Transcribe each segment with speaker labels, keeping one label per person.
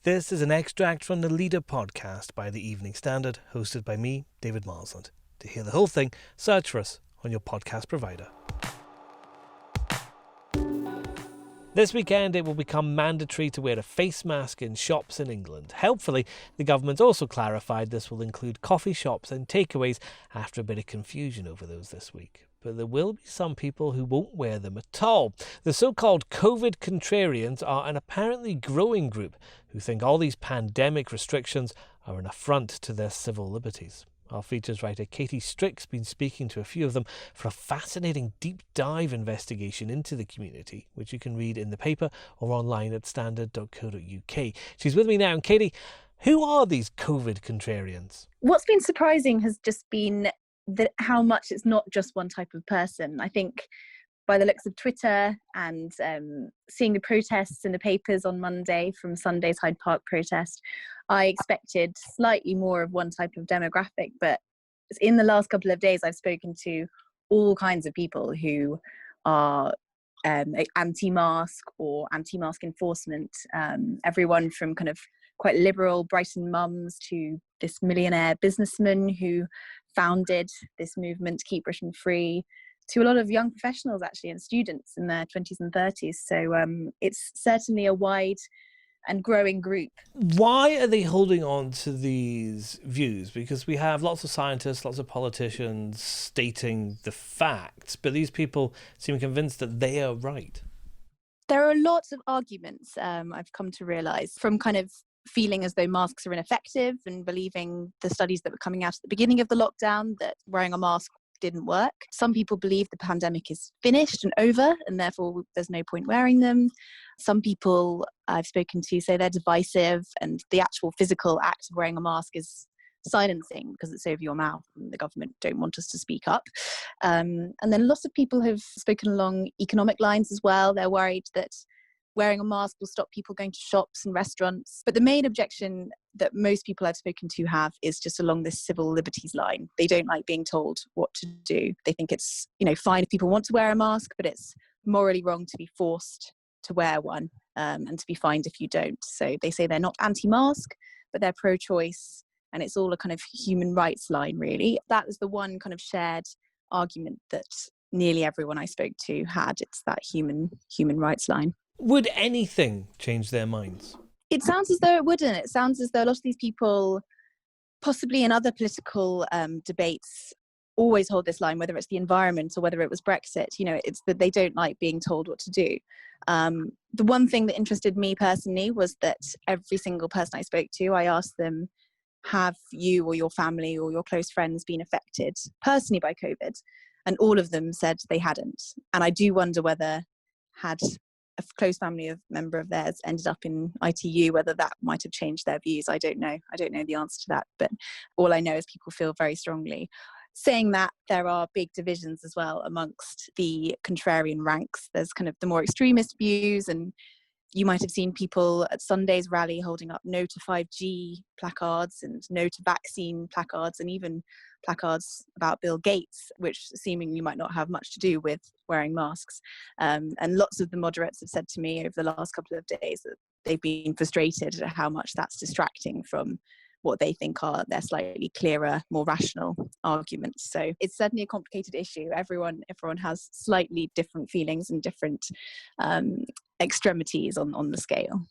Speaker 1: This is an extract from the Leader podcast by the Evening Standard, hosted by me, David Marsland. To hear the whole thing, search for us on your podcast provider. This weekend, it will become mandatory to wear a face mask in shops in England. Helpfully, the government also clarified this will include coffee shops and takeaways after a bit of confusion over those this week. But there will be some people who won't wear them at all. The so-called Covid Contrarians are an apparently growing group who think all these pandemic restrictions are an affront to their civil liberties. Our features writer Katie Strick's been speaking to a few of them for a fascinating deep dive investigation into the community, which you can read in the paper or online at standard.co.uk. She's with me now. And Katie, who are these Covid Contrarians?
Speaker 2: What's been surprising has just been how much it's not just one type of person. I think by the looks of Twitter and seeing the protests in the papers on Monday from Sunday's Hyde Park protest, I expected slightly more of one type of demographic. But in the last couple of days, I've spoken to all kinds of people who are anti-mask or anti-mask enforcement. Everyone from kind of quite liberal Brighton mums to this millionaire businessman who founded this movement to keep Britain free, to a lot of young professionals actually and students in their 20s and 30s. So it's certainly a wide and growing group.
Speaker 1: Why are they holding on to these views? Because we have lots of scientists, lots of politicians stating the facts, but these people seem convinced that they are right.
Speaker 2: There are lots of arguments, I've come to realise, from kind of feeling as though masks are ineffective and believing the studies that were coming out at the beginning of the lockdown that wearing a mask didn't work. Some people believe the pandemic is finished and over and therefore there's no point wearing them. Some people I've spoken to say they're divisive and the actual physical act of wearing a mask is silencing because it's over your mouth and the government don't want us to speak up. And then lots of people have spoken along economic lines as well. They're worried that wearing a mask will stop people going to shops and restaurants. But the main objection that most people I've spoken to have is just along this civil liberties line. They don't like being told what to do. They think it's, fine if people want to wear a mask, but it's morally wrong to be forced to wear one and to be fined if you don't. So they say they're not anti-mask, but they're pro-choice. And it's all a kind of human rights line, really. That was the one kind of shared argument that nearly everyone I spoke to had. It's that human rights line.
Speaker 1: Would anything change their minds?
Speaker 2: It sounds as though it wouldn't. It sounds as though a lot of these people, possibly in other political debates, always hold this line, whether it's the environment or whether it was Brexit. It's that they don't like being told what to do. The one thing that interested me personally was that every single person I spoke to, I asked them, have you or your family or your close friends been affected personally by COVID? And all of them said they hadn't. And I do wonder whether had a close family member of theirs ended up in ITU, whether that might have changed their views. I don't know the answer to that, but all I know is people feel very strongly. Saying that, there are big divisions as well amongst the contrarian ranks. There's kind of the more extremist views, and you might have seen people at Sunday's rally holding up no to 5G placards and no to vaccine placards, and even placards about Bill Gates, which seemingly might not have much to do with wearing masks. And lots of the moderates have said to me over the last couple of days that they've been frustrated at how much that's distracting from what they think are their slightly clearer, more rational arguments. So it's certainly a complicated issue. Everyone has slightly different feelings and different extremities on the scale.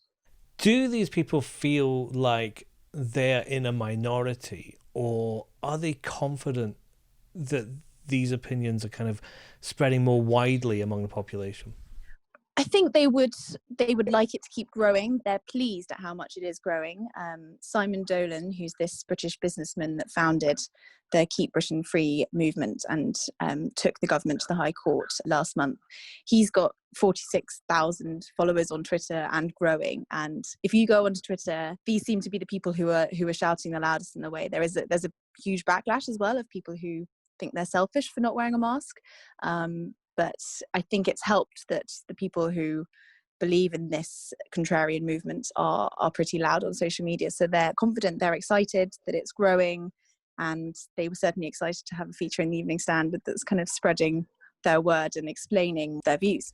Speaker 1: Do these people feel like they're in a minority, or are they confident that these opinions are kind of spreading more widely among the population?
Speaker 2: I think they would like it to keep growing. They're pleased at how much it is growing. Simon Dolan, who's this British businessman that founded the Keep Britain Free movement and took the government to the High Court last month, he's got 46,000 followers on Twitter and growing. And if you go onto Twitter, these seem to be the people who are shouting the loudest in the way. There's a huge backlash as well of people who think they're selfish for not wearing a mask. But I think it's helped that the people who believe in this contrarian movement are pretty loud on social media. So they're confident, they're excited that it's growing, and they were certainly excited to have a feature in the Evening Standard that's kind of spreading their word and explaining their views.